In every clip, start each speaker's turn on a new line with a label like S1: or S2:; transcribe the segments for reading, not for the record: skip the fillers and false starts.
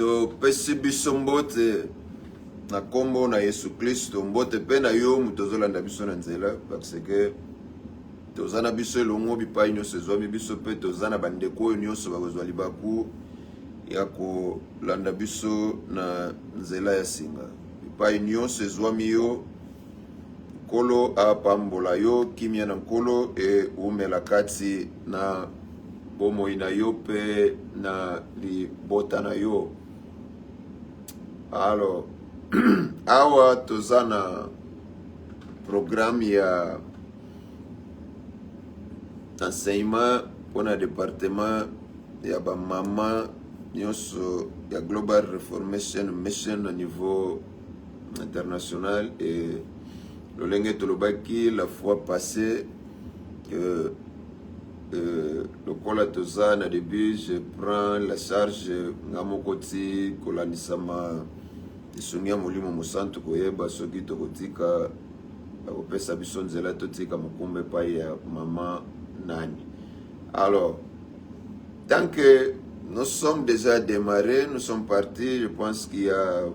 S1: to pesi biso mbote na kombo na Yesu Kristo, mbote pe na yo mutozolanda biso na nzela, parce que tozana biso elongo bipai nyonso ezwami biso pe tozana bandeko oyo nyonso bakozwa libaku ya kolanda biso na nzela ya singa. Bipai nyonso ezwami yo, Nkolo apambola yo, kimia na Nkolo umela kati na bomoi na yo pe na libota na yo. Alors, awa tozana programme ya enseignement pour le département ya ba mama nyonso ya Global Reformation Mission au niveau international. Et le lenge tolobaki la fois passée que le kola toza na début je prends la charge ngamokoti kolanisama isungia mulimo musantu koyeba soki tokotika akopesa biso nzela totika mukumbe pa ya mama nani. Alors, tant que nous sommes déjà démarrés, nous sommes partis, je pense qu'il y a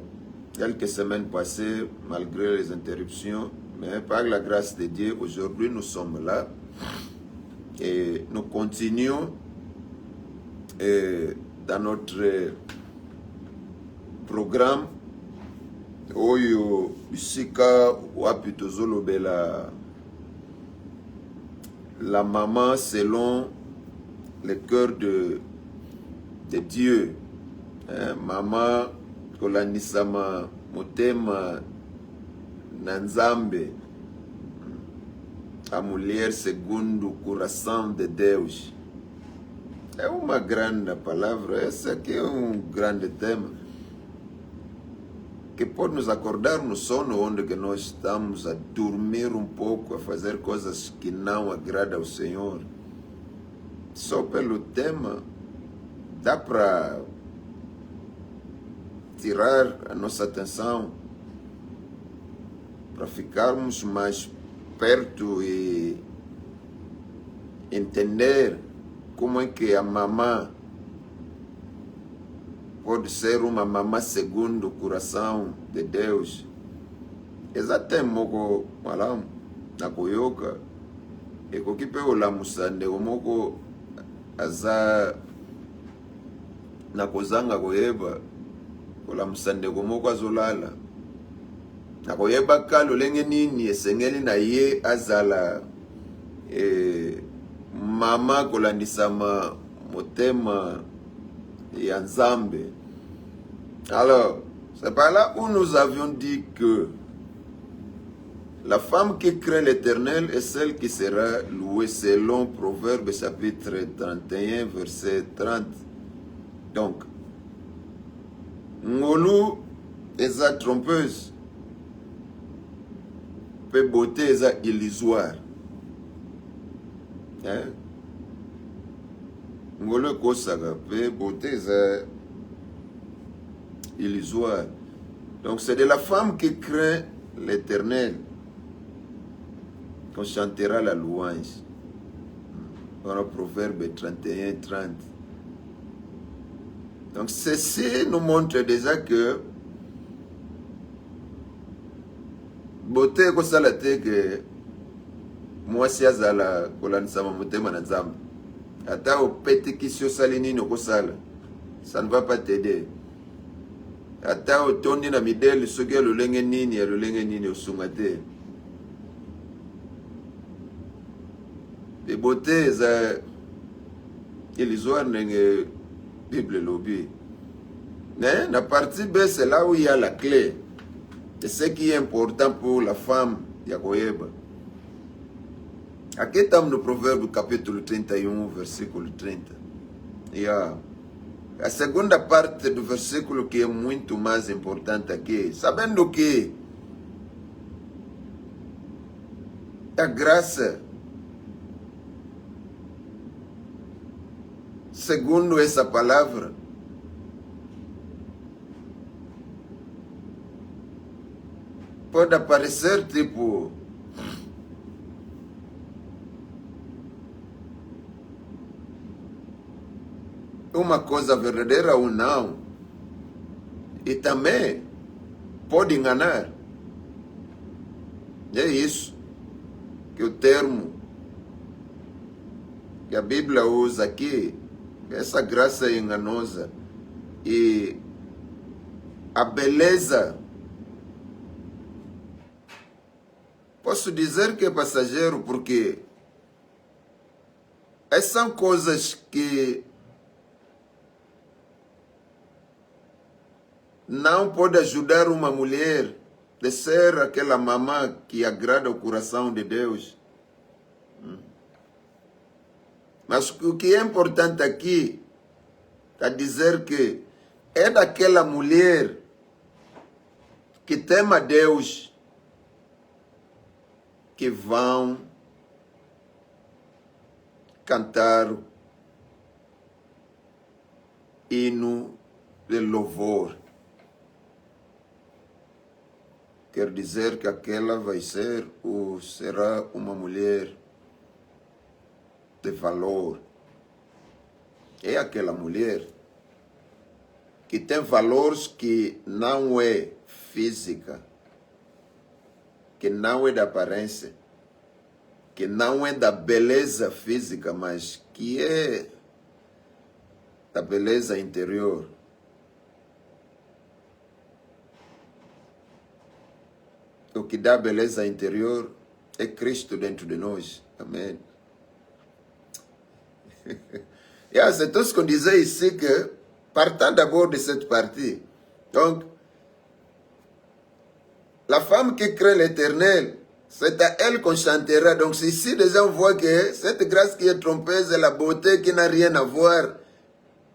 S1: quelques semaines passées, malgré les interruptions, mais par la grâce de Dieu, aujourd'hui nous sommes là et nous continuons dans notre programme Oyo Bisika wapi tozolobela la maman selon le cœur de Dieu. Maman kolanisama motema nanzambe a mulher segundo o coração de Deus. É uma grande palavra, essa aqui é grande tema que pode nos acordar no sono onde que nós estamos a dormir pouco, a fazer coisas que não agradam ao Senhor. Só pelo tema dá para tirar a nossa atenção, para ficarmos mais perto e entender como é que a mamã pode ser uma mamã segundo o coração de Deus. Exatamente, malam na koyoka e kokipe olamusande omoko aza na kozanga koyeba olamusande komoko azolala na koyeba ka lolenge nini esengeli na ye azala mama kolandisama motema ya Nzambe. Alors, c'est par là où nous avions dit que la femme qui craint l'Éternel est celle qui sera louée selon Proverbe chapitre 31 verset 30. Donc, ngolu eza trompeuse, pe beauté eza illusoire. Hein? Ngolu kosaka pe beauté eza illusoire. Donc c'est de la femme qui craint l'Éternel qu'on chantera la louange. Dans le Proverbe 31, 30. Donc ceci nous montre déjà que beauté kosala te que moi si azala kolanisama motema na Nzambe. Ata opete kisio sali nini okosala, ça ne va pas t'aider. Ata otondi na midele soki ya lolenge nini osunga te. Les beautés illusoires ndenge Bible lobi. Mais la partie B, c'est là où il y a la clé. C'est ce qui est important pour la femme Yakoyeba. Aqui estamos no Provérbio capítulo 31, versículo 30. E a segunda parte do versículo que é muito mais importante aqui. Sabendo que a graça, segundo essa palavra, pode aparecer tipo uma coisa verdadeira ou não, e também pode enganar. É isso que o termo que a Bíblia usa aqui, essa graça é enganosa. E a beleza, posso dizer que é passageiro, porque essas são coisas que não pode ajudar uma mulher de ser aquela mamã que agrada o coração de Deus. Mas o que é importante aqui é dizer que é daquela mulher que tema Deus que vão cantar hino de louvor. Quer dizer que aquela vai ser ou será uma mulher de valor. É aquela mulher que tem valores que não é física, que não é da aparência, que não é da beleza física, mas que é da beleza interior. O que dá beleza interior é Cristo dentro de nós. Amém. C'est tout ce qu'on disait ici, que partant d'abord de cette partie, donc, la femme qui craint l'Éternel, c'est à elle qu'on chantera. Donc ici déjà on voit que cette grâce qui est trompeuse est la beauté qui n'a rien à voir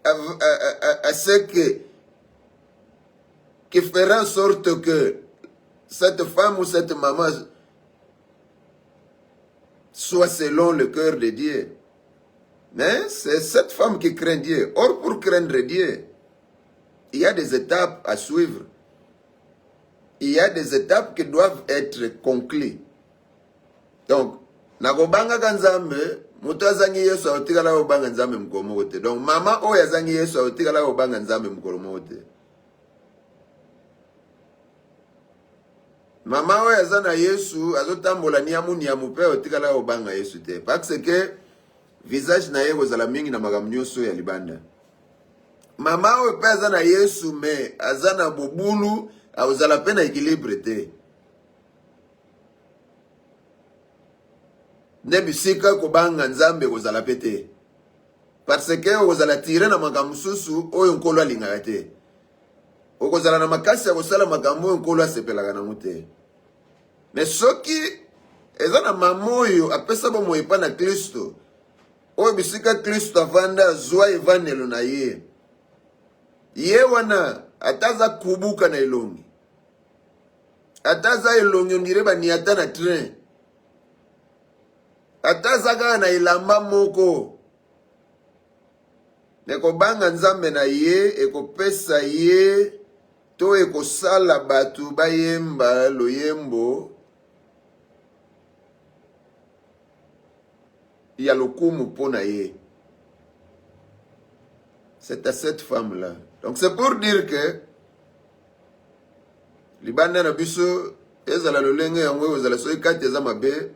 S1: à ce qui fera en sorte que cette femme ou cette maman soit selon le cœur de Dieu. Mais c'est cette femme qui craint Dieu. Or, pour craindre Dieu, il y a des étapes à suivre. Il y a des étapes qui doivent être conclues. Donc, nakobanga kanzambe, mutu azangi Yesu autikala obanga nzambe mkomo wote. Donc, mama oyo azangi Yesu autikala obanga nzambe mkomo wote. Mama oyo azana Yesu azotambola niamu pe autikala obanga Yesu te. Parce que visage na ye kozala mingi na makambo nyonso ya libanda. Mama oyo pe azana Yesu me azana bobulu azala pe na équilibre te. Ne bisika kobanga nzambe kozala pe te. Parce que kozala tire na makambo susu oyo nkolo alingaka te. Okozala na makasi ya kosala makambo oyo nkolo asepelaka nango te. Mais soki eza na mama oyo apesa bomo epa na Kristo, oyo bisika Kristo avanda zwa evanelo na ye, ye wana ataza kubuka na elongi, ataza elongi ondire baniata na train, ataza kaka na elamba moko, ekobanga nzambe na ye, ekopesa ye, to ekosala batu bayemba loyembo ya lokumu pona ye. C'est à cette femme-là. Donc c'est pour dire que libanda na biso ezala lolenge yango ezala so ekati eza mabe,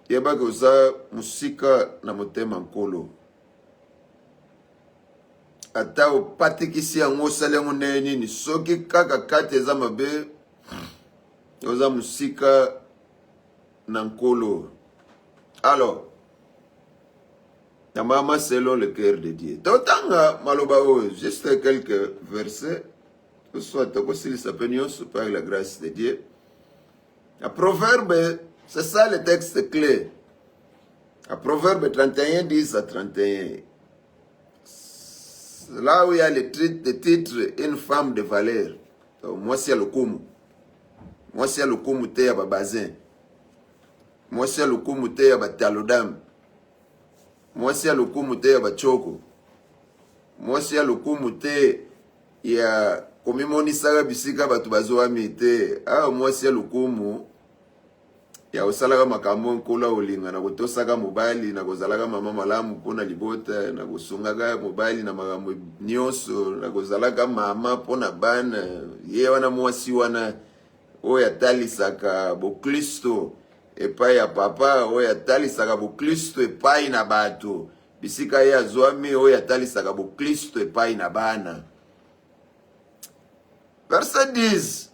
S1: yeba koza musika na motema nkolo. Ata opatikisi yango osala yango ndenge nini, soki kaka kati eza mabe, oza musika na nkolo. Alors, Yamama selon le cœur de Dieu. Totanga maloba oyo, juste quelques versets, que soit tokosili sapenion par la grâce de Dieu. A Proverbe, c'est ça le texte clé. A Proverbe 31, 10 à 31. Là où il y a le titre, une femme de valeur. Donc, moi c'est le kumu. Moi c'est le kumu te ya babazin. Moi c'est le kumu te ya batalodam. Moi c'est le kumu te ya bachoko. Moi c'est le kumu te ya komimoni saka bisika batu bazoami te. Ah, moi c'est le kumu ya osalaka makambo nkola olinga na kotosaka mobali na kozalaka mama malamu mpona libota na kosungaka mobali na makambo nyonso na kozalaka mama mpona bana ye wana mwasi wana oyo atalisaka boklisto epai ya papa oyo atalisaka boklisto epai na bato bisika ye azwami oyo atalisaka boklisto epai na bana. Verset 10.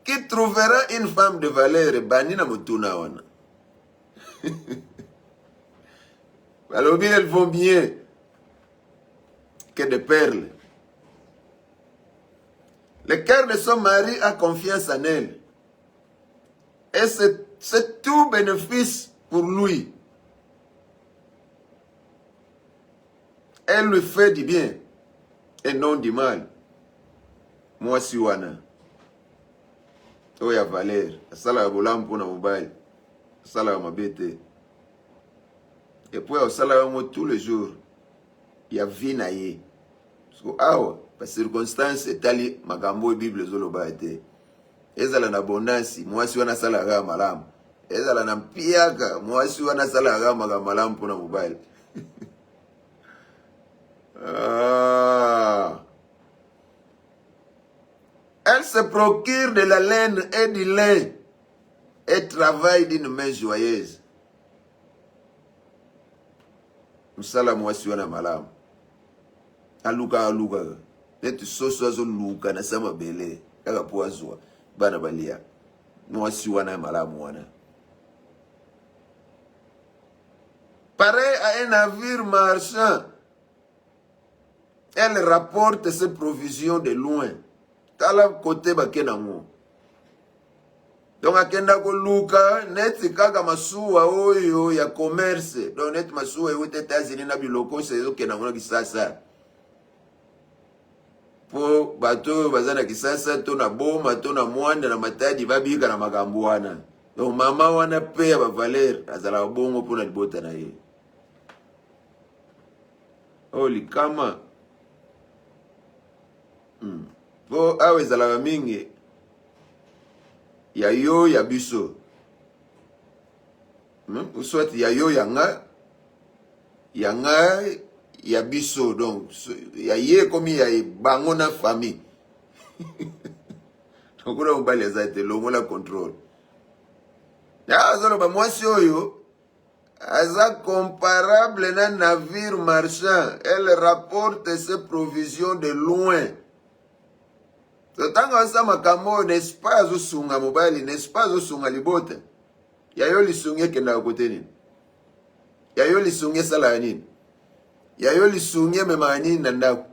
S1: Qui trouvera une femme de valeur bani na mutuna wana. Alors bien elles vont bien que des perles. Le cœur de son mari a confiance en elle. Et c'est tout bénéfice pour lui. Elle lui fait du bien et non du mal. Moi si wana. Oya valeur. Asala ya bolam pona mobile. Asala ya mabete. Et puis asala ya mo tous les jours. Ya vie na ye. So awa. Par circonstance etali makambo Bible zoloba ete. Ezala na abondance. Mwasi wana sala ya malamu. Ezala na mpiaka. Mwasi wana sala ya malamu pona mobile. Elle se procure de la laine et du lin et travaille d'une main joyeuse. Msala mwasi wana malamu. Aluka. Netu soso azo luka na sama bele. Kaka puazua. Bana balia. Mwasi wana malamu wana. Pareil à un navire marchand. Elle rapporte ses provisions de loin. Tala côté bakena ngo. Donc akenda ko luka net kaka masuwa oyo ya commerce. Donc net masuwa yo États-Unis na biloko sezo kena ngo kisasa. Po bato bazana kisasa to na boma to na mwanda na matadi babika na makambo wana. Donc mama wana pe ba valeur azala bongo pona libota na ye. Oli kama po awe zala mingi ya yo ya biso. Uswati ya yo yanga ya biso donc ya ye komi ya bango na famille. Donc on a mbali za te longo la contrôle. Ya zalo ba mwasi oyo aza comparable na navire marchand. Elle rapporte ses provisions de loin. Tanga sa makamo n'est pas zo sunga mobile, n'est pas zo sunga libota. Ya yo li sunge kenda kote nini? Ya yo li sunge sala nini? Ya yo li sunge mema nini na ndako?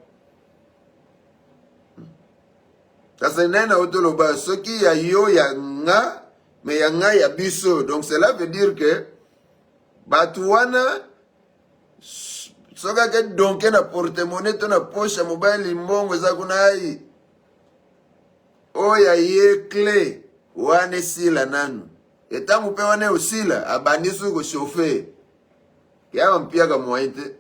S1: Sasa nena otoloba soki ya yo ya nga me ya nga ya biso. Donc cela veut dire que batu wana soka ke donke na porte-monnaie to na poche mobile mbongo za kunai. Oya ye clé wane sila nanu. Etangu pe wane usila abanisu ko chauffeur. Kia mpiaga mwaite.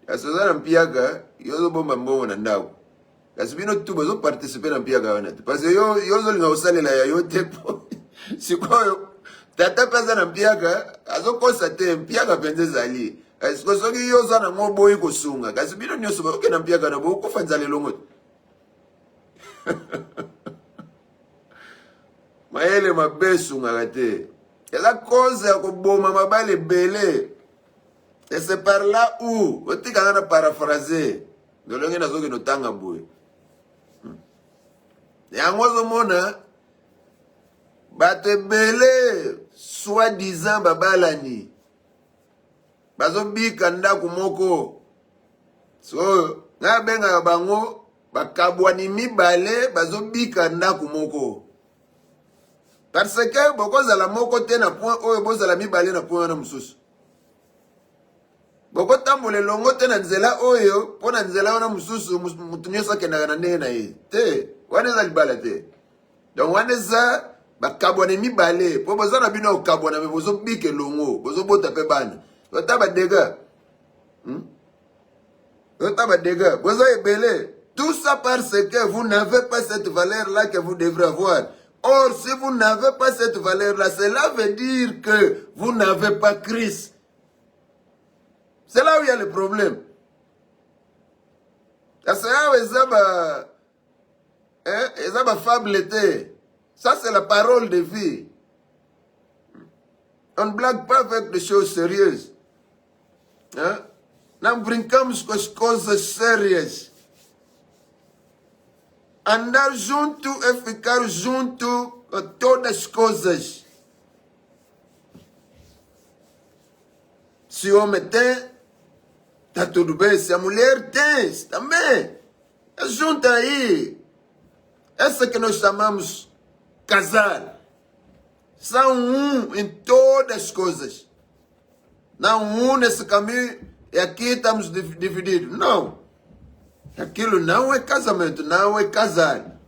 S1: Asozana mpiaga yozo bomba mbongo na ndako. Kasibino tuba zo participer na mpiaga wana. Parce que yozo linga usalela ya yote po. Sikoyo tata pesa na mpiaga azo kosa te mpiaga penze zali. Asiko soki yozo na ngobo iko sunga. Kasibino nyoso ba okay na mpiaga na bo kufanza lelongo. Maele mabesu ngate. Et la cause ya koboma mabale belé. Et c'est par là où otika na paraphraser. Dolonge na zoki no tanga boy. Ya ngozo mona bate belé soi-disant babalani. Bazo bika ndaku moko. So nga benga bango bakabwani mibale bazobika ndaku moko. Parce que boko zala moko te na point oyo bozala mibale na point na mususu. Boko tambole longo te na nzela oyo pona nzela wana mususu mutunyosa kenda na ndenge na ye. Te, wane za libala te. Donc wane za bakabwani mibale po bozana bino okabwana me bozobike longo, bozobota pe bana. Otaba dega. Otaba dega, bozo ebele. Tout ça parce que vous n'avez pas cette valeur-là que vous devrez avoir. Or, si vous n'avez pas cette valeur-là, cela veut dire que vous n'avez pas Christ. C'est là où il y a le problème. C'est là où ils ont ma fable était. Ça, c'est la parole de vie. On ne blague pas avec des choses sérieuses. Não brincamos com as coisas sérias. Andar junto é ficar junto com todas as coisas. Se o homem tem, está tudo bem. Se a mulher tem, também. É junto aí. Essa que nós chamamos casar. São um em todas as coisas. Não um nesse caminho e aqui estamos divididos. Não. Aquilo não é casamento, não é casar.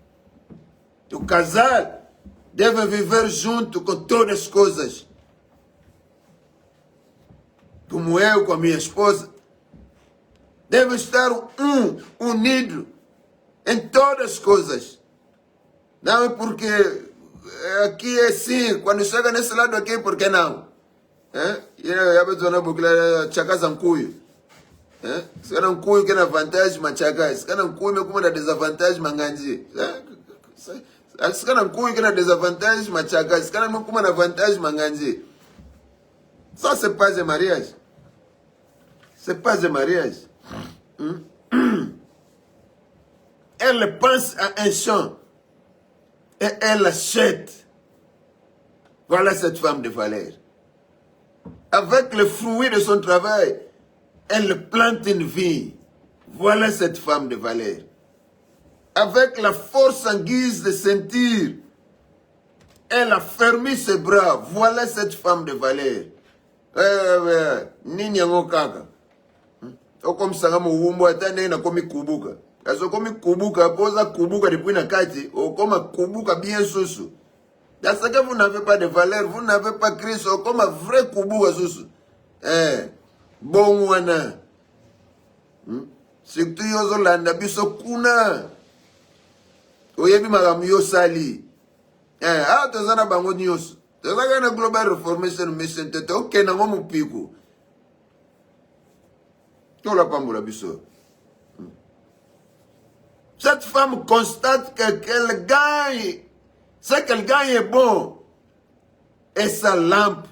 S1: O casar deve viver junto com todas as coisas. Como eu com a minha esposa. Deve estar unido em todas as coisas. Não é porque aqui é assim, quando chega nesse lado aqui, por que não? Se era um cuio que era vantagem, machacar. Se era um cuio que era desvantagem, manganji. Se era um cuio que era desvantagem, machacar. Se era um cuio que era vantagem, manganji. Ça, c'est pas un mariage. C'est pas un mariage. Elle pense à un champ et elle achète. Voilà cette femme de valeur. Avec le fruit de son travail, elle plante une vie. Voilà cette femme de valeur. Avec la force en guise de ceinture, elle a fermé ses bras. Voilà cette femme de valeur. Nini ngokaka. Okom sangamo wumbo atane na komi kubuka. Kaso komi kubuka, posa kubuka depuis na kati, okoma kubuka bien soso. Dans ce que vous n'avez pas de valeur, vous n'avez pas Christ, okoma vrai kubuka soso. Bon wana. Surtout yozo landa biso kuna. Oyebi magamu yo sali. Tozana bango nyos. Tozana na Global Reformation Mission tete okena ngomu piku. Cette femme constate qu'elle gagne. Ce qu'elle gagne est bon. Et sa lampe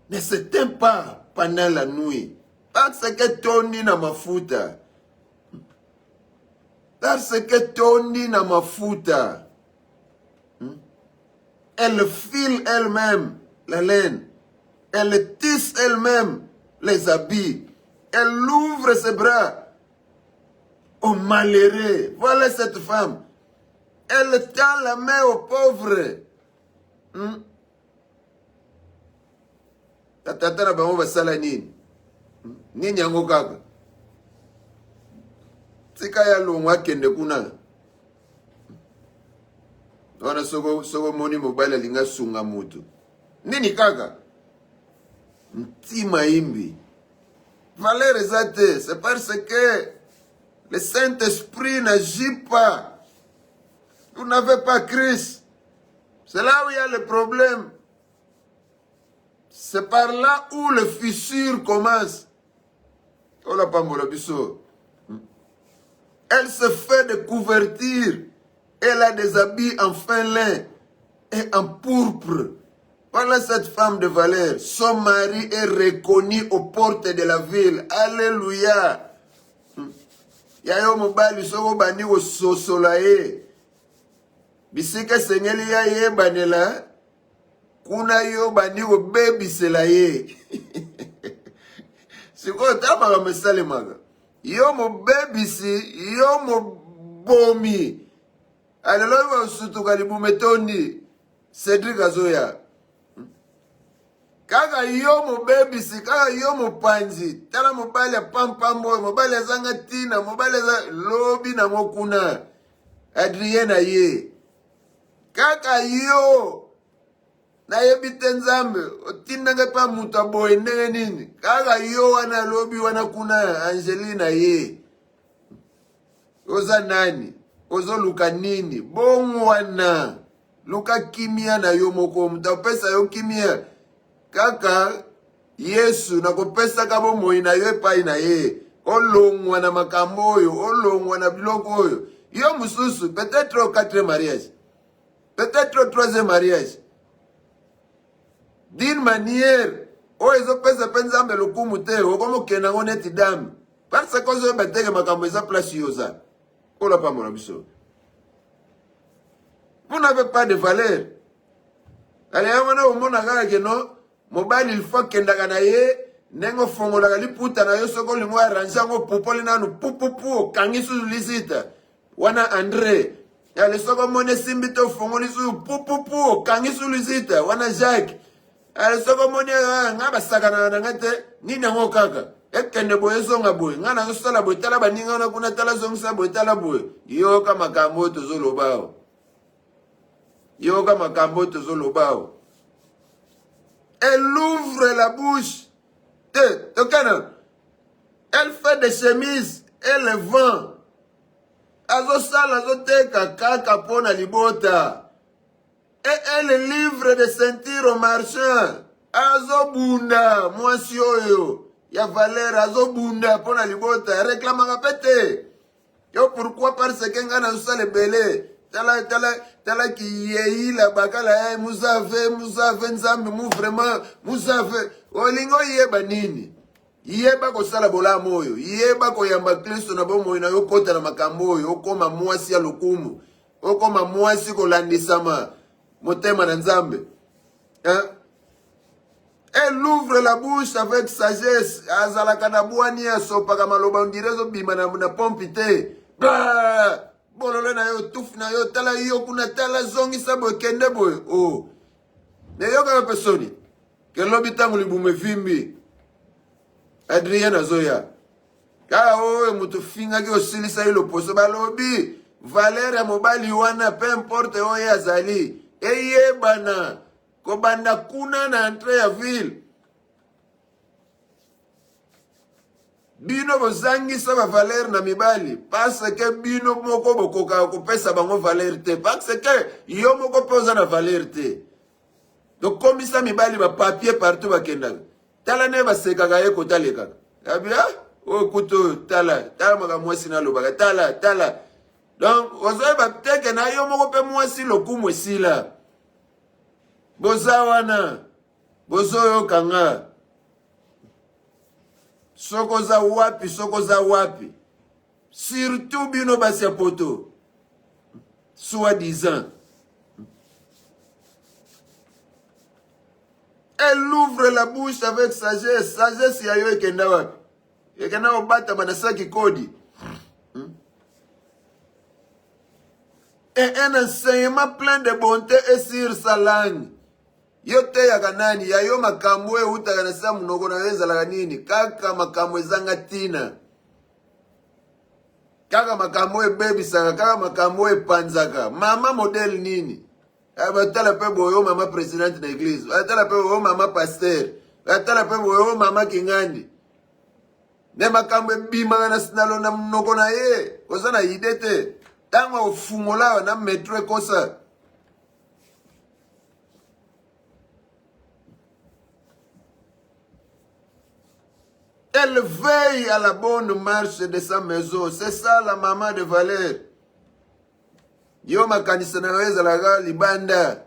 S1: ne s'éteint pas pendant la nuit. Parce que Tony n'a ma fouta. Parce que Tony n'a ma fouta. Elle file elle-même la laine. Elle tisse elle-même les habits. Elle ouvre ses bras aux malheureux. Voilà cette femme. Elle tend la main aux pauvres. Tatatana bango basala nini? Nini yango kaka? Tika ya longwa kende kuna. Wana soko moni mobile linga sunga mutu. Nini kaka? Ntima imbi. Valeur exacte, c'est parce que le Saint-Esprit n'agit pas. Vous n'avez pas Christ. C'est là où il y a le problème. C'est par là où les fissures commencent. Elle se fait des couvertures. Elle a des habits en fin lin et en pourpre. Voilà cette femme de valeur. Son mari est reconnu aux portes de la ville. Alléluia. Yayo mobali soko bani wo sosolaye. Bisika sengeli ya ye banela. Kuna yo bani wo baby selaye. Siko tama ga mesale maga. Yo mo baby si, yo mo bomi. Alelo sutu kalibu metoni. Cedric Azoya. Kaka yo mo baby si, kaka yo mo panzi. Tala mobali ya pampambo, mobali ya zanga tina, mobali ya lobi na mokuna. Adrienne ye. Kaka yo. Na yebite nzambe, otina nga pa muta boy ndenge nini. Kaka yo wana lobi wana kuna Angelina ye. Oza nani? Ozo luka nini? Bongo wana. luka kimia na yo moko mutapesa yo kimia kaka Yesu na kopesa kabo moi na yo epai na ye olongwa na makambo oyo olongwa na biloko oyo yo mususu peut-être au 4e mariage peut-être au 3e mariage d'une manière oyo ezopesa mpe nzambe lokumu te okomokenda ngo neti dame parce que ozoyeba teke makambo eza place yoza ola pamona biso. Vous n'avez pas de valeur. Allez, on mona kaka non mobile il faut kendaka na ye nengo fongola li puta na yo soko lingo arrange ngo popoli nanu pupupu kangisu lisita wana André ale soko mone simbito fongoli su pupupu kangisu lisita wana Jacques ale soko mone ngaba sakana na ngate nini ngo kaka ekende boye zonga boye ngana ngosala boye tala baninga na kuna tala zongisa boye tala boye yo kama makambo tozolobao yo kama makambo tozolobao. Elle ouvre la bouche. Elle fait des chemises. Elle les vend. Azosala azoteka kaka pona libota. Et elle livre des ceintures aux marchands. Azobunda mwasi oyo. Ya valeur azobunda pona libota. Réclame pete. Yo pourquoi parce que ngana usale belé. Tala ki yeyi la bakala muzave nzambe mu vraiment muzave olingo yeba nini yeba ko sala bola moyo yeba ko yamba Kristo na bomo na yo kota na makambo yo okoma mwasi ya lokumu okoma mwasi ko landisama motema na nzambe hein. Elle ouvre la bouche avec sagesse azala kana bwani ya sopa kama loba ndirezo bima na pompite bah bololo na yo tuf na yo tala yo kuna tala zongi sabo kende boy oh ne yo ka personi ke lobi tangu libume vimbi Adrien Azoya ka o mutu finga ke osilisa ilo poso ba lobi Valère mobali wana peu importe o ya zali eye bana ko banda kuna na entrée ya ville bino bozangisa ba valeur na mibali parce que bino moko bokoka kopesa bango valeur te parce que yo moko poza na valeur te donc comme ça mibali ba papier partout bakenda tala ne basekaka ye kotaleka abia o kuto tala maka mwasi na lobaka tala donc ozoye bateke na yo moko pe mwasi lokumu esila bozawana bozoyo kanga soko za wapi surtout bino basi ya poto soi-disant. Elle ouvre la bouche avec sagesse ya yo ekenda wapi ekenda obata banasaki kodi et un enseignement plein de bonté est sur sa langue. Yo te ya kanani ya yo makambo e utaka na samu noko na wezala nini kaka makambo ezanga tina kaka makambo e baby saka kaka makambo e panzaka mama model nini abatala pe boyo mama president na église abatala pe boyo mama pasteur abatala pe boyo mama kingandi ne makambo e bima na sinalo na noko na ye ozana idete tanga ofungola na metro kosa. Elle veille à la bonne marche de sa maison. C'est ça la maman de Valère. Yo makanisa na weza laga libanda.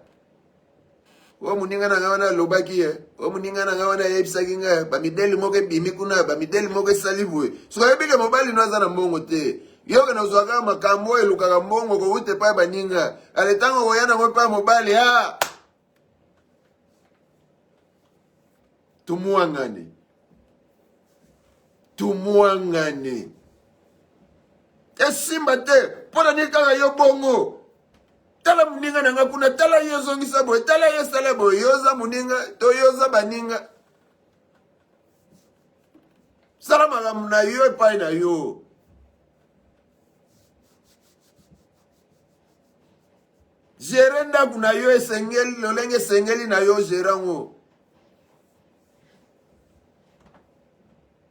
S1: O muninga na ngawana lobaki ye. O muninga na ngawana yebisaki nga. Bamideli moke bimi kuna. Bamideli moke salibwe. Suka yebike mobali nwaza na mbongo te. Yo kena uzwaka makambo elukaka mbongo ko ute pa baninga. Aletango koyana mwepa mobali ha. Tumuangane. Tumuangane. Esimba te. Pona nikanga yo bongo. Tala muninga nanga kuna. Tala yo zongisa boy. Tala yo sala boy. Yoza muninga. To yoza baninga. Salama gamuna yo epai na yo. Gerenda kuna yo esengeli. Lolenge sengeli na yo gerango.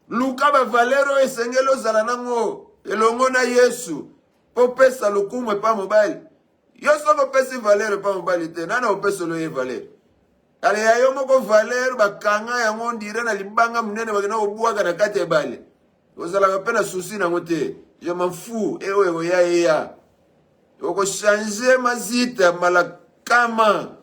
S1: Luka ba valero esengelo zalanango elongo na Yesu popesa lokumu pa mobile Yo soko pesi valeur pa mobali te. Nana opesi lo ye valeur. Ale ya yo moko valeur bakanga yango ndire na libanga munene bakena obwaga na kati ebale. Ozala pe na souci na ngote. Je m'en fous. Ewe ya. Oko changer mazita malakama.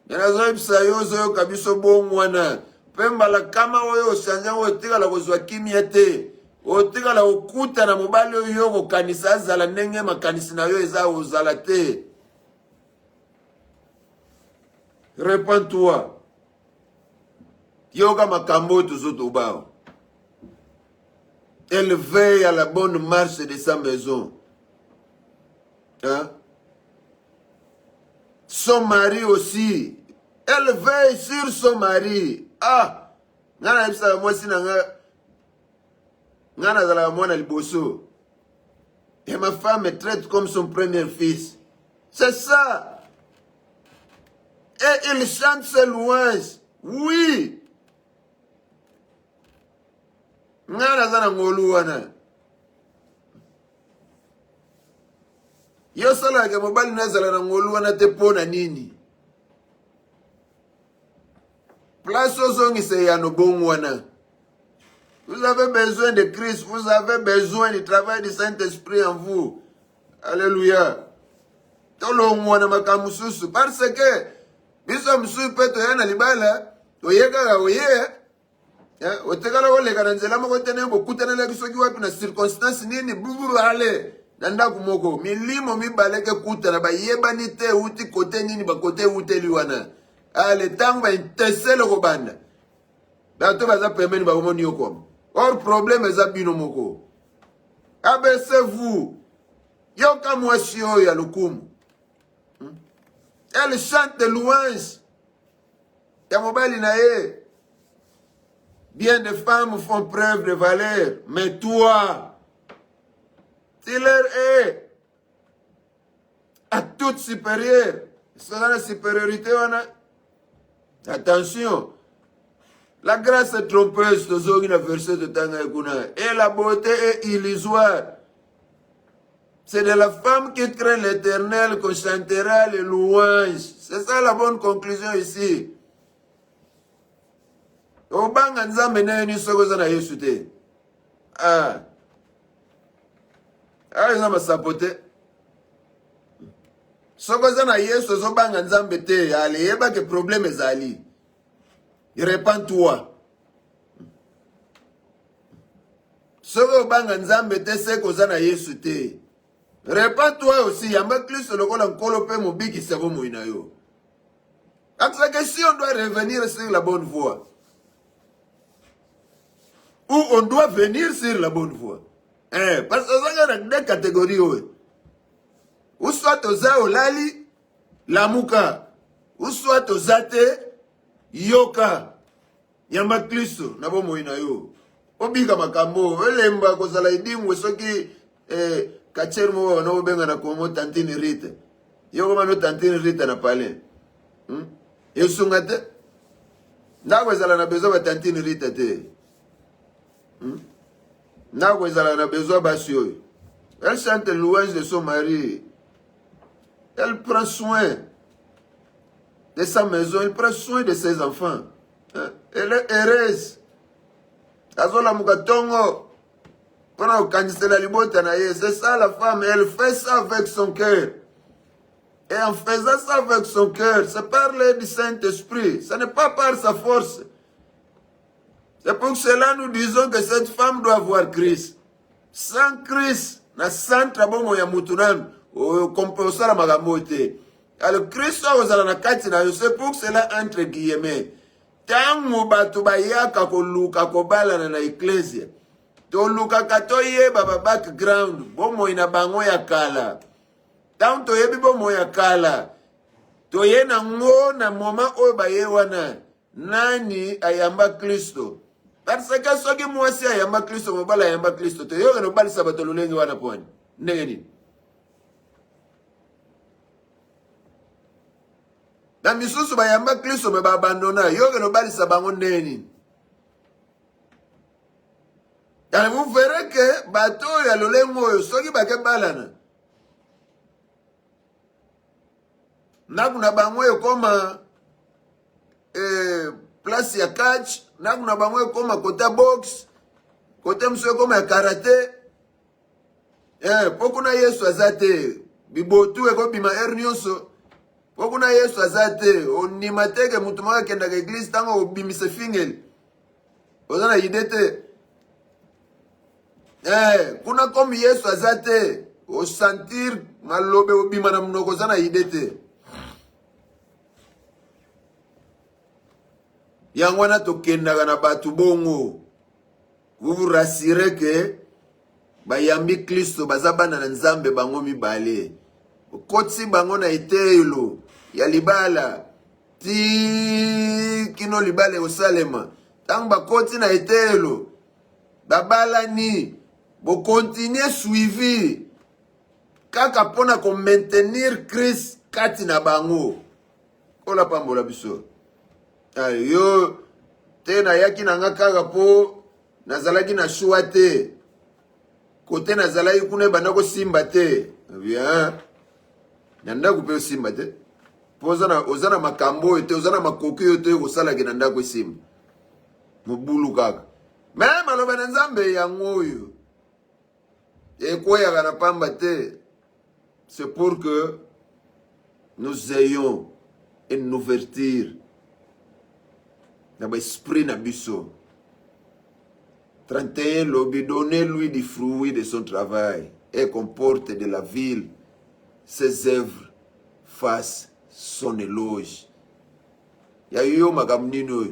S1: Yana zo ipsa yo zo kabiso bongwana. Pe malakama oyo changer o tika la kozwa kimia te. O tika la okuta na mobali oyo ko kanisa zala ndenge makanisi na yo eza ozala te. Répands-toi. Yoga makambo tuzoto bao. Elle veille à la bonne marche de sa maison. Hein? Son mari aussi. Elle veille sur son mari. Ah! Ngana ibsa mwasi nanga. Ngana zala mwana liboso. Et ma femme me traite comme son premier fils. C'est ça. Et il chante ses louanges. Oui. Ngana zana ngolu wana. Yo sala ke mobali nazala na ngolu wana te pona nini. Place ozongi se ya no bongo wana. Vous avez besoin de Christ, vous avez besoin du travail du Saint-Esprit en vous. Alléluia. Tolo ngwana makamususu parce que biso msusu peto yana libala oyeka oye. Otekala wole karanzela moko tene bokutana la biso kiwapi na circonstance nini buburu ale nanda kumoko milimo mibaleke kutana ba yebani te uti kote nini ba kote uteli wana ale tango intesele ko banda bato baza pembeni ba omoni yoko or problème eza bino moko abaissez-vous yoka mwasi oyo ya lukumu. Elle chante de louanges ya mobali na ye. Bien de femmes font preuve de valeur, mais toi, tu leur es à toute supérieure. C'est la supériorité, on a. Attention, la grâce est trompeuse, et la beauté est illusoire. C'est de la femme qui craint l'Éternel qu'on chantera les louanges. C'est ça la bonne conclusion ici. Obanga nzambe na ni sokoza na Yesu te. Nzambe sapote. Sokoza na Yesu zobanga nzambe te, ale yeba ke problème ezali. Répands-toi. Soko obanga nzambe te sekoza na Yesu te. Répands-toi aussi, yamba Kristo lokola nkolo pe mobiki savo moina yo. Que si on doit revenir sur la bonne voie. Ou on doit venir sur la bonne voie. Parce que ça y a deux catégories. Ou soit oza olali, lamuka. Ou soit ozate, yoka. Yamba Kristo, nabo moina yo. Obika makambo, elemba kozala idimwe soki kacher mo na obenga na komo tantine rite. Yoko mano tantine rite na pale. Yosungate. Ndako ezala na besoin ba tantine rite te. Ndako ezala na besoin basi oyo. Elle chante louange de son mari. Elle prend soin de sa maison, elle prend soin de ses enfants. Elle est heureuse. Azola mukatongo. C'est ça la femme, elle fait ça avec son cœur. Et en faisant ça avec son cœur, c'est par l'aide du Saint-Esprit. Ce n'est pas par sa force. C'est pour cela nous disons que cette femme doit avoir Christ. Sans Christ, na centre bomo ya mutunam, composa la magamote. Alors Christ ozala na kati na yo, c'est pour cela entre guillemets. Tangu batu bayaka ko luka ko bala na ecclesia. To luka katoye baba background, bomo ina bango ya kala. Tanto yebi bomo ya kala. To ye na ngo na moma oyo baye wana. Nani ayamba Kristo. Parce que soki mwasi ayamba Kristo mobala ayamba Kristo. To yo no bali sabato lulengi wana pwani. Ndenge nini? Na misusu bayamba Kristo me ba abandona. Yo no bali sabango ndenge nini? Et vous verrez que bateau ya lolengo yo soki bake balana. Nakuna bango koma place ya catch, nakuna bango koma kota box, kota mso koma ya karate. Pokuna Yesu azate bibotu eko bima ernioso. Pokuna Yesu azate onimateke mutu mwa kenda ka eglise tango obimise fingel. Ozana idete. Kuna komi Yesu azate o sentir malobe obima na mnoko zana idete. Yangwana to kenda na batu bongo. Vous vous rassurez que bayambi Kristo bazabana na nzambe bango mibale. Kotsi bango na itelo ya libala ti kino libale osalema. Tang ba kotsi na itelo babala ni bo continuer suivi kaka pona ko maintenir Christ kati na bango. Kola pambola biso. Yo tena yaki na ngaka po nazalaki na shuate kote nazalaki kuna banako simba te. Bien. Nanda kupe simba te. Ozana makambo ete ozana makoki yote kosala ke nanda ko simba. Mubulu kaka. Mais maloba na nzambe yango oyo. Ekoya kana pamba te. C'est pour que nous ayons une ouverture dans l'esprit na biso. 31 lobby, donnez-lui du fruit de son travail et comporte de la ville. Ses œuvres fassent son éloge. Ya yo makamnino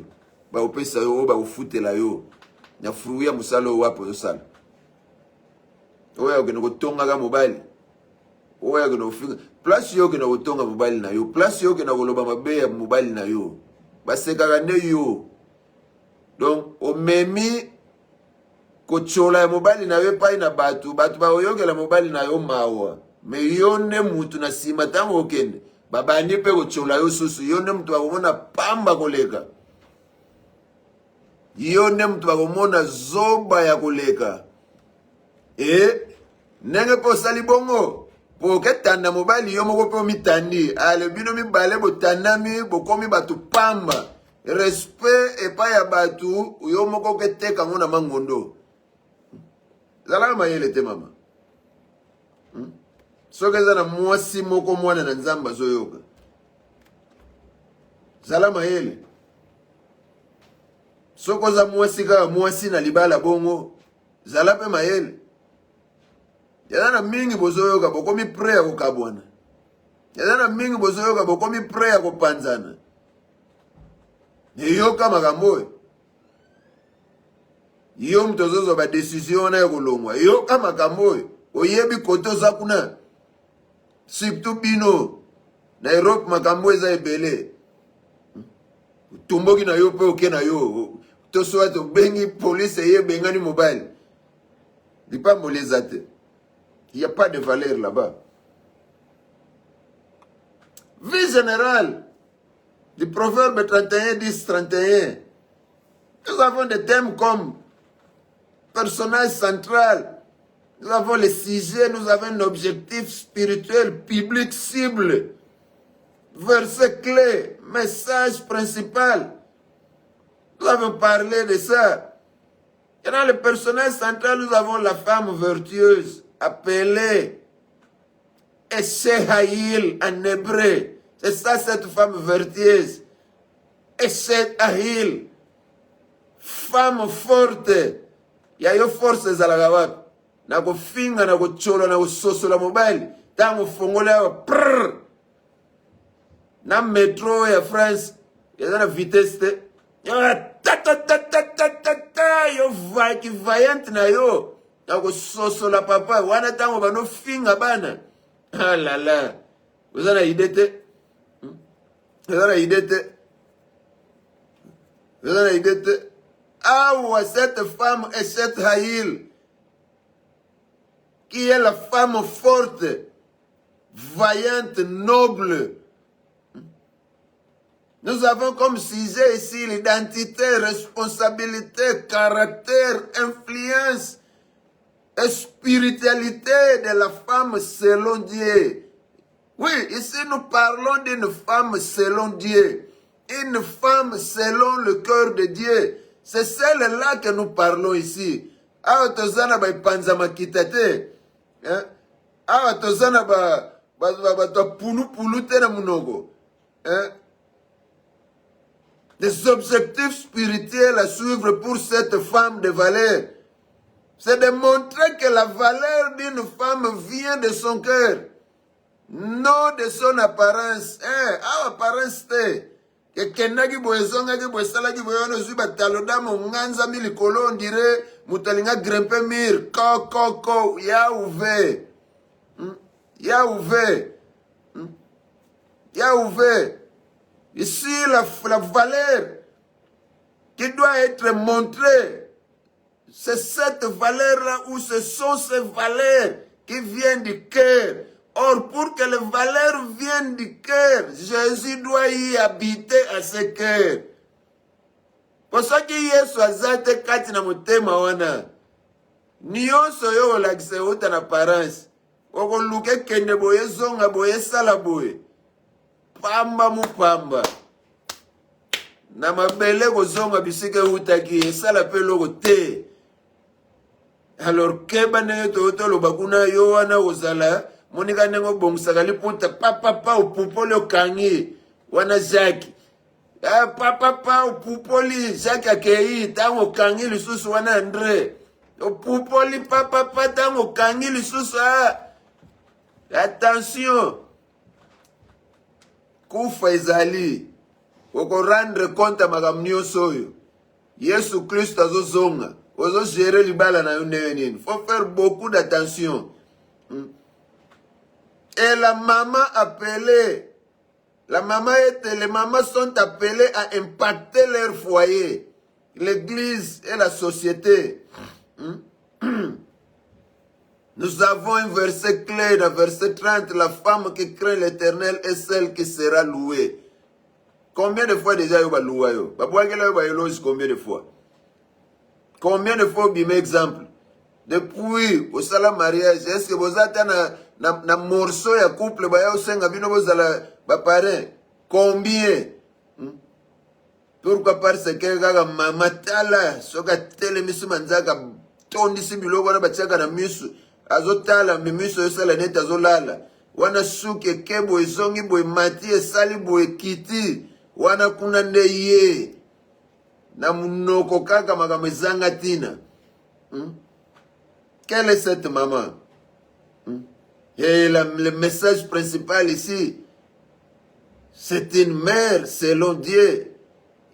S1: ba opesa yo ba ufutela yo. Ya fruit ya musalo wapo yo sala. Oya okeno kotonga ka mobile. Oya okeno ufinga. Plus yo okeno kotonga mobile na yo. Plus yo okeno koloba mabe ya mobile na yo. Baseka ne yo. Donc o memi kochola ya mobile na yo pa ina batu ba oyokela mobile na yo mawa. Me yone mutu na sima tango okende. Babani pe kochola yo susu. Yone mutu wakumona pamba koleka. Yone mutu wakumona zoba ya koleka. Nenge po sali bongo. Po ketanda mobile yo moko pe mitandi. Ale bino mi bale bo tanami bo komi batu pamba. Respect epa ya batu yo moko keteka ngona mangondo. Zala mayele te mama. Soke zana mwasi moko mwana na nzamba zoyoka. Zala mayele. Soko za mwasi ka mwasi na libala bongo. Zala pe mayele. Yazana mingi bozoyoka bokomi prayer kukabwana. Yazana mingi bozoyoka bokomi prayer kupanzana. Yoka magamboe. Yo mtozozo ba decision na yokolongwa. Yoka magamboe. Oyebi koto za kuna. Surtout bino. Na Europe magamboe za ebele. Tumboki na yo pe oke na yo. Toso ato bengi police ye bengani mobile. Di pas molezate. Il n'y a pas de valeur là-bas. Vie générale du proverbe 31, 10, 31. Nous avons des thèmes comme personnage central. Nous avons les sujets, nous avons un objectif spirituel, public, cible. Verset clé, message principal. Nous avons parlé de ça. Et dans le personnage central, nous avons la femme vertueuse, appelée Eshehaïl en hébreu. C'est ça cette femme vertueuse. Eshehaïl. Femme forte. Il y a une force à la gawak. Na ko finga na ko chola na ko soso la mobile. Tango fongola prrr. Na metro ya France. Il y a une vitesse. Yo va qui vaillante na yo. Na ko soso la papa. Wana tango bano finga bana. Ah là là. Vous avez une idée te? Vous avez une idée te? Vous avez une idée te? Ah ouais, cette femme est cette Haïl. Qui est la femme forte, vaillante, noble. Nous avons comme sujet ici l'identité, responsabilité, caractère, influence et spiritualité de la femme selon Dieu. Oui, ici nous parlons d'une femme selon Dieu. Une femme selon le cœur de Dieu. C'est celle-là que nous parlons ici. Awa tozana ba ipanzama kitate. Awa tozana ba pulu te na munogo. Des objectifs spirituels à suivre pour cette femme de valeur. C'est de montrer que la valeur d'une femme vient de son cœur. Non de son apparence. Apparence te. Que kenaki boezonga ki boesala ki boyono zuba taloda mo nganza mili kolo on dirait mutalinga grimper mir. Ko. Ya ouvert. Ya ouvert. Ya ouvert. Ici, la valeur qui doit être montrée, c'est cette valeur-là où ce sont ces valeurs qui viennent du cœur. Or, pour que les valeurs viennent du cœur, Jésus doit y habiter à ce cœur. Pour ça que Yesu azate kati na mutema wana, nyonso yo olakise uta na apparence. Oko luke kende boye zonga boye sala boye. Pamba mu pamba. Na mabele ko zonga bisike utaki esala pe loko te. Alors keba ne to lo bakuna yo wana ozala monika nengo bongsaka liputa papa upupoli okangi wana Jacques. Papa upupoli Jacques akei tango kangi lisusu wana André. Upupoli papa tango kangi lisusu attention. Kufa ezali. Oko rendre compte makambo nyonso oyo. Yesu Christ azozonga. Ozo gérer libala na yo nini. Faut faire beaucoup d'attention. Et la maman appelée, les mamans sont appelées à impacter leur foyer, l'église et la société. Nous avons un verset clair, dans verset 30, la femme qui craint l'Éternel est celle qui sera louée. Combien de fois déjà vous avez loué? Combien de fois? Combien de fois, bien exemple? Depuis au salam mariage, est-ce que vous êtes na morceau ya couple ba osenga bino bozala ba parrain? Combien? Pourquoi? Parce que gaga mama tala soka tele misu manzaka tondi simbiloko na batiaka na misu azotala mimiso yosala neti azolala wana suke kebo ezongi boye mati esali boye kiti wana kuna nde ye na munoko kaka makambo ezanga tina. Quelle est cette maman? Et le message principal ici, c'est une mère selon Dieu.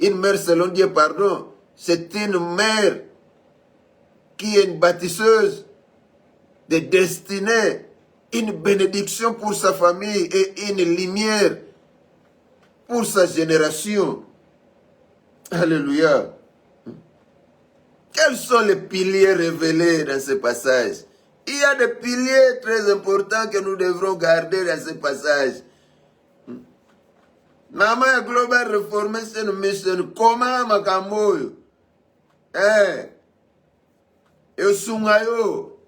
S1: Une mère selon Dieu, pardon. C'est une mère qui est une bâtisseuse de destinée, une bénédiction pour sa famille et une lumière pour sa génération. Alléluia. Quels sont les piliers révélés dans ce passage? Il y a des piliers très importants que nous devrons garder dans ce passage. Nama Global Reformation Mission, comment makambo? Osungayo.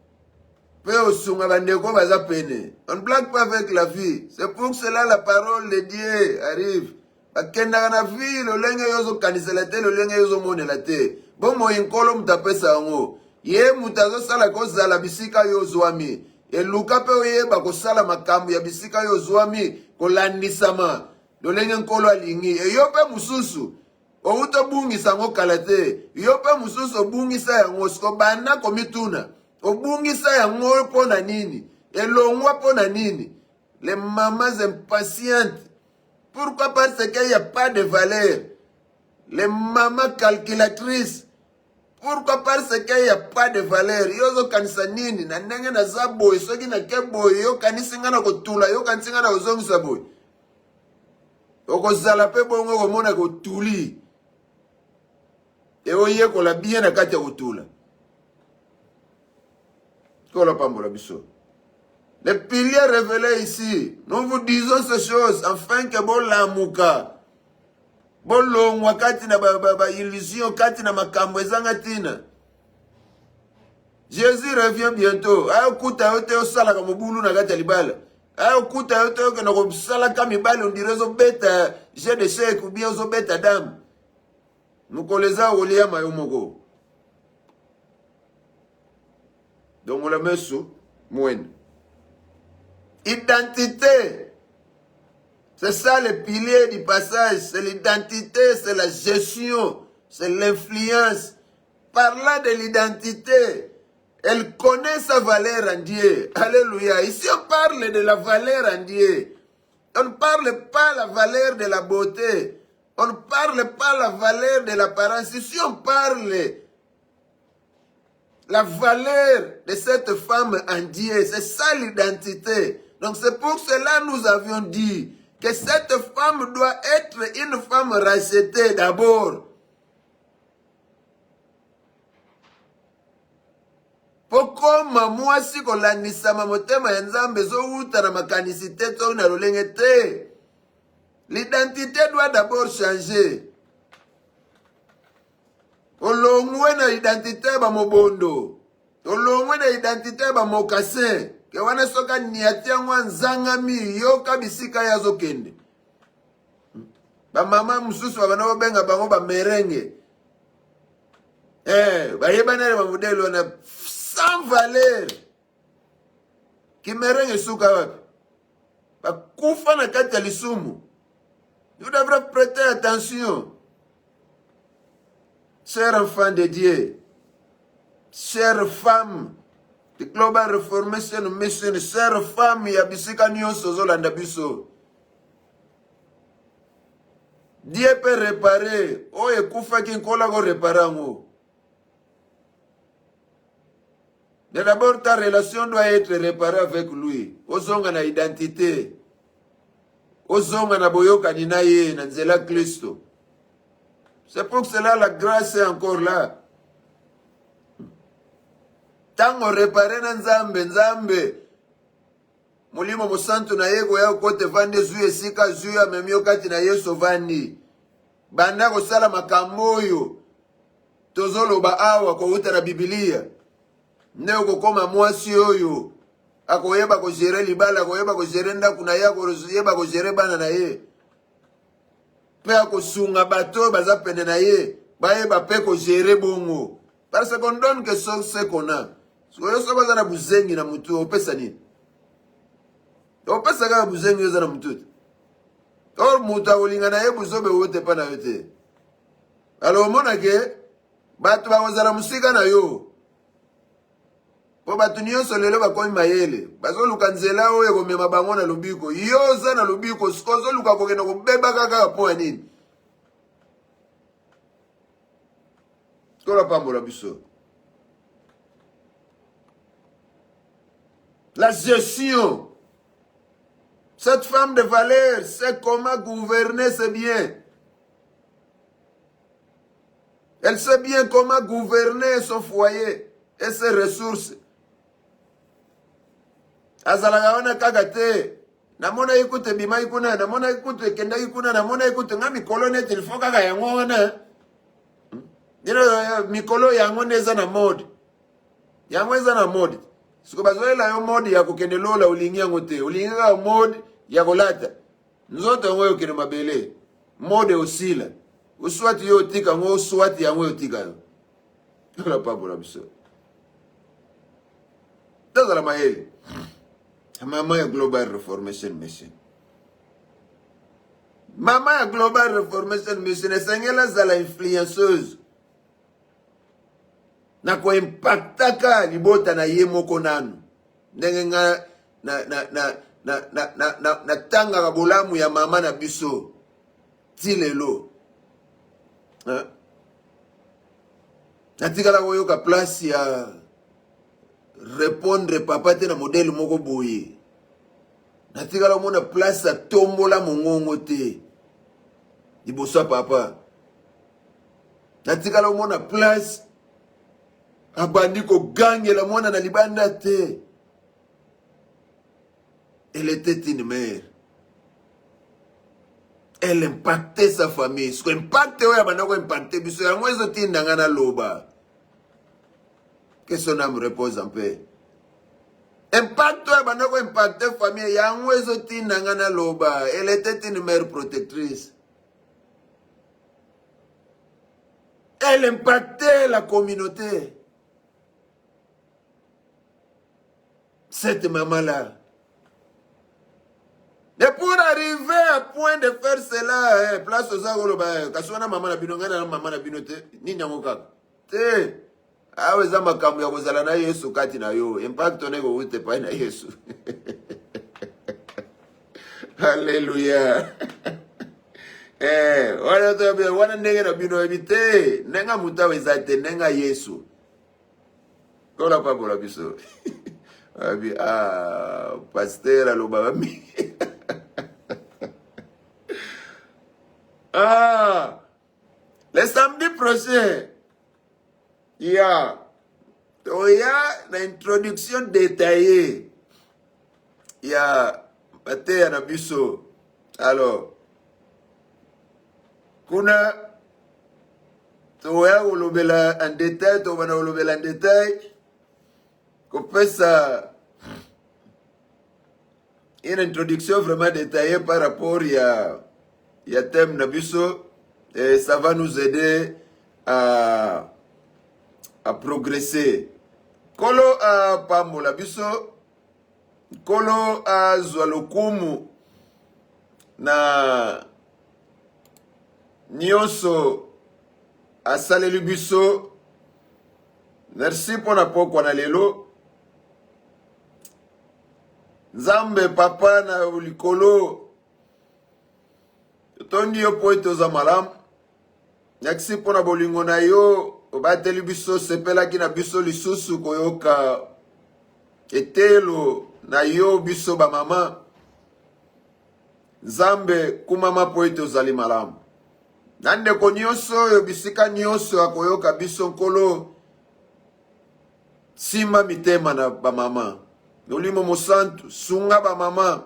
S1: Pe osunga bandeko baza pene. On ne blague pas avec la vie. C'est pour cela la parole de Dieu arrive. Bakenda na vie, le lenge yozo kanisela te, le lenge yozo monela te. Bon mo inkolo mutapesa ngo. Ye mutazo sala ko zala bisika yo zwami. E luka pe ye bako sala makambo ya bisika yo zwami ko landisama. Dolenge nkolo alingi. E yo pe mususu. O uto bungi sango kalate. Yo pe mususu bungi sa yango sko bana komituna. O bungi sa yango pona nini. E longwa pona nini. Les mamans impatientes. Pourquoi? Parce qu'il n'y a pas de valeur. Les mamans calculatrices. Pourquoi? Parce qu'il n'y a pas de valeur. Yozo kanisa nini. Na nenge na zaboy. Soki na keboy. Yo kanisinga na kotula. Yo kanisinga na ozongi saboy. Oko zalape bongo komona kotuli. E oye kola bien na kati ya kotula. Kola pambola biso. Les piliers révélés ici, nous vous disons ces choses afin que bon lamuka. Bon longwa kati na illusion kati na makambo ezanga tina. Jésus revient bientôt. Ayo kuta yote osala ka mobulu na kati ya libala. Okuta yoto que nous sala kamibali on dirait zo beta j'ai des chèques ou bien zo beta dame. Nous koleza olia mayomoko. Donc on la met sous moine. Identité. C'est ça le pilier du passage, c'est l'identité, c'est la gestion, c'est l'influence. Parlant de l'identité, elle connaît sa valeur en Dieu. Alléluia. Ici, on parle de la valeur en Dieu. On ne parle pas de la valeur de la beauté. On ne parle pas de la valeur de l'apparence. Ici, on parle de la valeur de cette femme en Dieu. C'est ça l'identité. Donc, c'est pour cela que nous avions dit que cette femme doit être une femme rachetée d'abord. Pokoma mwasi kolandisa motema ya Nzambe zouta na makanisite to na lolenge te. L'identité doit d'abord changer. Olongwe na identité ba mobondo. Olongwe na identité ba mokase. Ke wana soka niatia ngwa nzangami yoka bisika ya zokende. Ba mama mususu bana benga bango ba merenge. Ba yebana ba modelo na sans valeur. Qui merenge suka wapi? Ba kufa na kati ya lisumu. Vous devrez prêter attention. Chers enfants de Dieu, chères femmes de Global Reformation Mission, chères femmes ya bisika nyonso zolanda biso. Dieu peut réparer. Oye kufa ki nkola ko réparango. Mais d'abord, ta relation doit être réparée avec lui. Ozonga na identité. Ozonga na boyoka ni na ye na nzela Kristo. C'est pour cela la grâce est encore là. Tango réparé na Nzambe, Nzambe. Mulimo musantu na yego ya kote vande zuye sika zuya memio kati na Yesu vandi. Banda ko sala makamboyo. Tozolo ba awa ko uta na Biblia. Ndeo ko koma mwasi oyo. Akoyeba ko gere libala, akoyeba ko gere ndaku na yako, yeba ko gere bana na ye. Pe akosunga bato baza pene na ye, bayeba pe ko gere bongo. Parce qu'on donne que ce qu'on a. Soyo so baza na buzengi na mutu opesa nini? Opesa ka buzengi yoza na mutu. Or muta olinga na ye buzobe wote pa na yote. Alors mona ke bato ba ozala musika na yo. Po batu nyonso lelo bakomi mayele. Bazoluka nzela oyo komema bango na lobiko. Yoza na lobiko sikozoluka kokenda kobeba kaka po nini. Kola pambola biso. La gestion. Cette femme de valeur sait comment gouverner ses biens. Elle sait bien comment gouverner son foyer et ses ressources. Azalaka wana kaka te. Namona ikute bima ikuna, namona ikute kenda ikuna, namona ikute nga mikolo neti ilfo kaka yango wana. Nino mikolo yango neza na mode. Yango eza na mode. Siko bazoela yo mode ya kukende lola ulingi yango te. Ulingi ka mode ya kolata. Nzoto yango yo kene mabele. Mode osila. Uswati yo tika ngo uswati yango yo tika yo. Yola pabola biso. Tazala maheli. Mama ya Global Reformation Mission. Mama ya Global Reformation Mission esengela zala influenceuse. Na ko impactaka libota na ye moko nanu. Ndenge nga na tanga ka bolamu ya mama na biso. Tilelo. Natikala koyoka place ya répondre papa te na modèle moko boye. Natikala mona place a tombola mongongo te. Liboso papa. Natikala mona place abandi ko gangela mona na libanda te. Elle était une mère. Elle impactait sa famille. Ce qui impacte oya banda ko impacter biso yango ezotinda ngana loba. Que son âme repose en paix. Impact oyo bandako impacte famille yango ezotinda nga na loba. Elle était une mère protectrice. Elle impactait la communauté. Cette maman-là. Et pour arriver à point de faire cela, place aux agoloba, kaswana maman na binonga na maman na binote, ni nyamoka. Te, aweza makambo ya kozala na Yesu kati na yo. Impact onego ute pa na Yesu. Alléluia. Wana ndenge na bino ebite, nenga mutawe zate, nenga Yesu. Kola pa bola biso. Abi, pasteur aloba bami. Le samedi prochain, il y a l'introduction détaillée. Il y a Paté Nabiso. Alors, kuna toya olobela en détail, to bana olobela en détail. Qu'on fait ça, une introduction vraiment détaillée par rapport il y a thème Nabiso, et ça va nous aider à progresser. Kolo a Pamola Biso, Kolo a Zwalokumu, na Nyonso a Salelu Biso, merci pour la poko na lelo. Nzambe papa na ulikolo tondi yo po etoza malamu. Merci pona bolingo na yo obateli biso sepelaki na biso lisusu koyoka etelo na yo biso ba mama. Nzambe kumama po etozali malamu. Nande ko nyonso yo bisika nyonso akoyoka biso nkolo simba mitema na ba mama. Nolimo mosantu sunga ba mama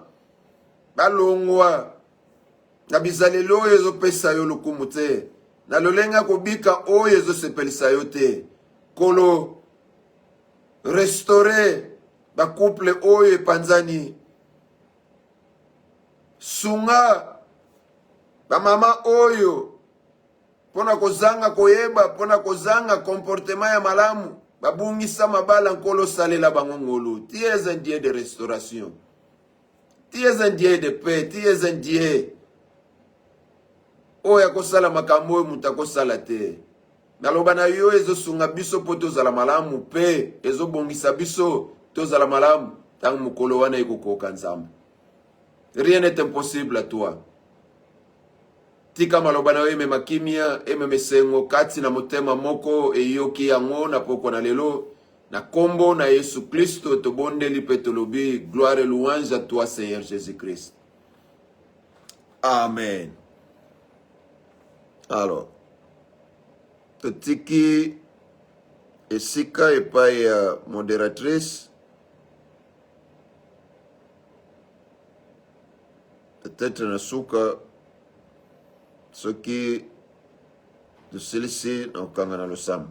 S1: balongwa na bizalelo oyo ezopesa yo lokumu te, na lolenga kobika oyo ezosepelisa yo te. Kolo restore ba couple oyo epanzani, sunga ba mama oyo pona kozanga koyeba, pona kozanga comportement ya malamu, babungisa mabala nkolo salela bango ngolu. Tu es un Dieu de restauration. Tu es un Dieu de paix. Tu es un Dieu oya kosala makambo oyo mutu akosala te. Naloba na yo ezosunga biso po tozala malamu, pe ezobongisa biso tozala malamu ntango mokolo wana ekokoka Nzambe. Rien n'est impossible à toi. Tika maloba na yo emema kimia, emema sengo kati na motema moko eyoki yango na poko na lelo. Na kombo na Yesu Kristo tobondeli pe tolobi gloire et louange à toi Seigneur Jésus-Christ. Amen. Alors, totiki esika epai ya modératrice. Peut-être nasuka soki de celle-ci na okanga na losamba.